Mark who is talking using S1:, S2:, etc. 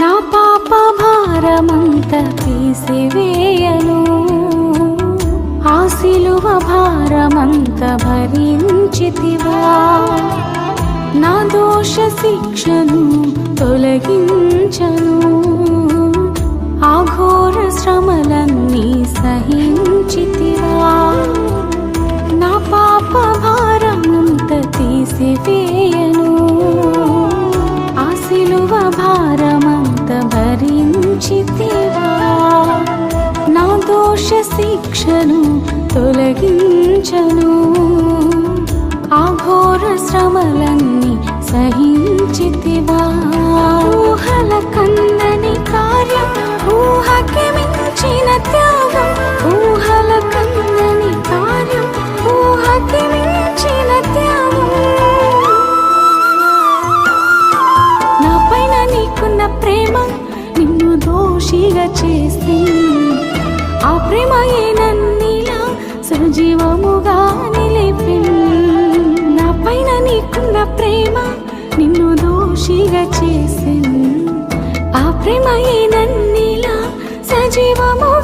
S1: నా పాప భారమంత తీసివేయను, ఆ సిలువ భారమంత భరించితివా. నా దోష శిక్షను తొలగించను, ఆ ఘోర శ్రమలన్నీ సహించితివా. నా పాప భారమంత తీసివేయను, ఆ సిలువ భారమంత భరించితివా. నా దోష శిక్షను తొలగించను, ఆ ఘోర శ్రమలన్నీ సహించితివా. ఊహల కందని కార్యం, ఊహకి మించిన త్యాగం, ఊహల కందని కార్యం, ఊహకి మించిన త్యాగం. నా పైన నీకున్న ప్రేమ నిన్ను దోషిగా చేసి, ఆ ప్రేమయే నన్నిలా సజీవముగా నిలిపెను. నా పైన నీకున్న ప్రేమ నిన్ను దోషిగా చేసెను, ఆ ప్రేమయే నన్నిలా సజీవముగా